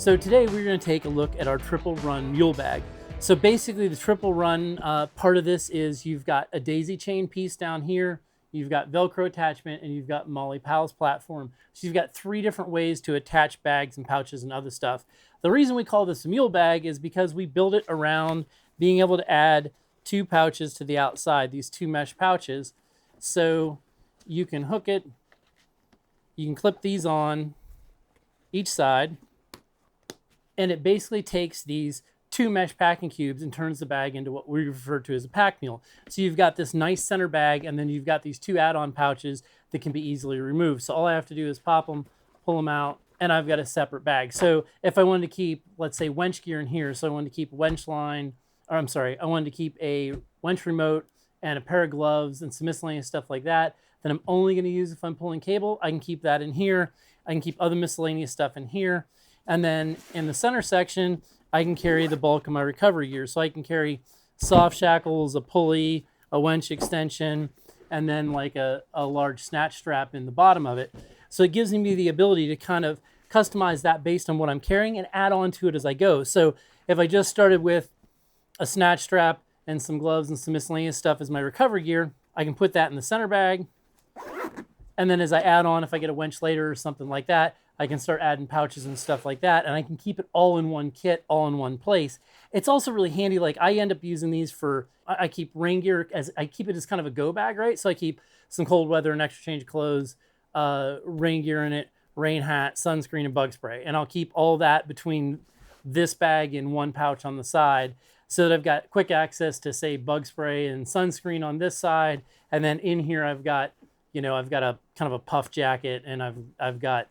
So today we're going to take a look at our triple run mule bag. So basically the triple run part of this is you've got a daisy chain piece down here, you've got Velcro attachment, and you've got MOLLE pals platform. So you've got 3 different ways to attach bags and pouches and other stuff. The reason we call this a mule bag is because we build it around being able to add 2 pouches to the outside, these 2 mesh pouches. So you can hook it, you can clip these on each side, and it basically takes these 2 mesh packing cubes and turns the bag into what we refer to as a pack mule. So you've got this nice center bag, and then you've got these 2 add-on pouches that can be easily removed. So all I have to do is pop them, pull them out, and I've got a separate bag. So if I wanted to keep, let's say, winch gear in here, so I wanted to keep a winch line, or I'm sorry, I wanted to keep a winch remote and a pair of gloves and some miscellaneous stuff like that, that I'm only going to use if I'm pulling cable, I can keep that in here. I can keep other miscellaneous stuff in here. And then in the center section, I can carry the bulk of my recovery gear. So I can carry soft shackles, a pulley, a winch extension, and then like a large snatch strap in the bottom of it. So it gives me the ability to kind of customize that based on what I'm carrying and add on to it as I go. So if I just started with a snatch strap and some gloves and some miscellaneous stuff as my recovery gear, I can put that in the center bag. And then as I add on, if I get a winch later or something like that, I can start adding pouches and stuff like that, and I can keep it all in one kit, all in one place. It's also really handy. Like I end up using these for, I keep rain gear, I keep it as kind of a go bag, right? So I keep some cold weather, an extra change of clothes, rain gear in it, rain hat, sunscreen, and bug spray. And I'll keep all that between this bag and one pouch on the side, so that I've got quick access to, say, bug spray and sunscreen on this side. And then in here, I've got, I've got a kind of a puff jacket, and I've got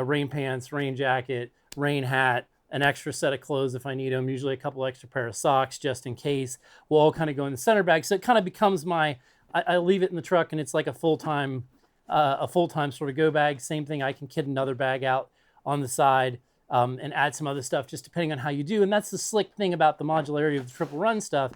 rain pants, rain jacket, rain hat, an extra set of clothes if I need them, usually a couple extra pair of socks just in case, will all kind of go in the center bag. So it kind of becomes I leave it in the truck, and it's like a full-time sort of go bag. Same thing, I can kit another bag out on the side and add some other stuff, just depending on how you do. And that's the slick thing about the modularity of the triple run stuff,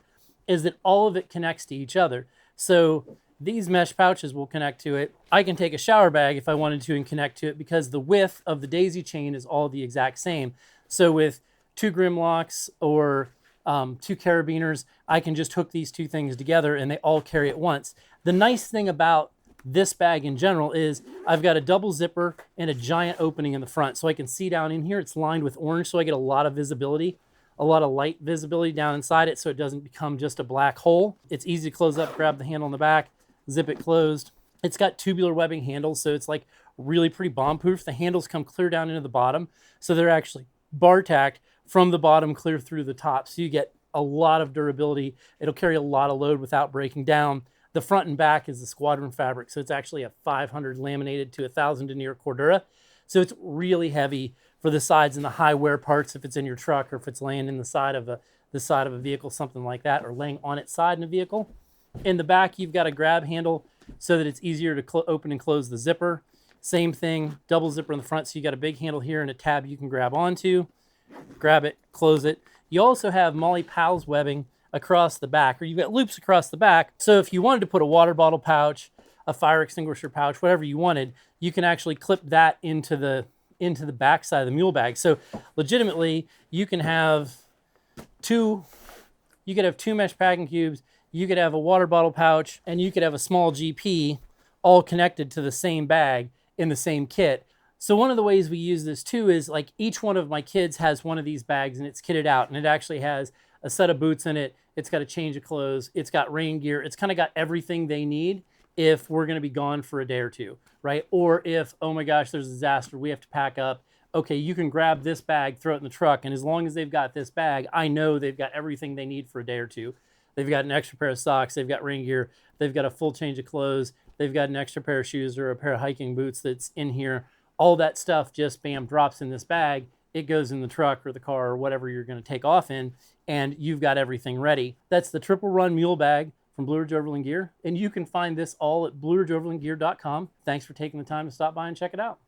is that all of it connects to each other. So these mesh pouches will connect to it. I can take a shower bag if I wanted to and connect to it, because the width of the daisy chain is all the exact same. So with 2 Grimlocks or 2 carabiners, I can just hook these 2 things together and they all carry at once. The nice thing about this bag in general is I've got a double zipper and a giant opening in the front, so I can see down in here. It's lined with orange, so I get a lot of visibility, a lot of light visibility down inside it, so it doesn't become just a black hole. It's easy to close up, grab the handle on the back, zip it closed. It's got tubular webbing handles, so it's like really pretty bomb-proof. The handles come clear down into the bottom, so they're actually bar-tacked from the bottom clear through the top, so you get a lot of durability. It'll carry a lot of load without breaking down. The front and back is the Squadron Fabric, so it's actually a 500 laminated to 1,000 denier Cordura, so it's really heavy for the sides and the high wear parts if it's in your truck, or if it's laying in the side of a vehicle, something like that, or laying on its side in a vehicle. In the back, you've got a grab handle so that it's easier to open and close the zipper. Same thing, double zipper in the front, so you got a big handle here and a tab you can grab onto. Grab it, close it. You also have MOLLE pals webbing across the back, or you've got loops across the back. So if you wanted to put a water bottle pouch, a fire extinguisher pouch, whatever you wanted, you can actually clip that into the back side of the mule bag. So legitimately, you can have 2 mesh packing cubes, you could have a water bottle pouch, and you could have a small GP all connected to the same bag in the same kit. So one of the ways we use this too is, like, each one of my kids has one of these bags, and it's kitted out, and it actually has a set of boots in it. It's got a change of clothes. It's got rain gear. It's kind of got everything they need if we're going to be gone for a day or 2, right? Or if, oh my gosh, there's a disaster, we have to pack up. Okay, you can grab this bag, throw it in the truck, and as long as they've got this bag, I know they've got everything they need for a day or 2. They've got an extra pair of socks, they've got rain gear, they've got a full change of clothes, they've got an extra pair of shoes or a pair of hiking boots that's in here. All that stuff just, bam, drops in this bag. It goes in the truck or the car or whatever you're going to take off in, and you've got everything ready. That's the triple run mule bag from Blue Ridge Overland Gear, and you can find this all at blueridgeoverlandgear.com. Thanks for taking the time to stop by and check it out.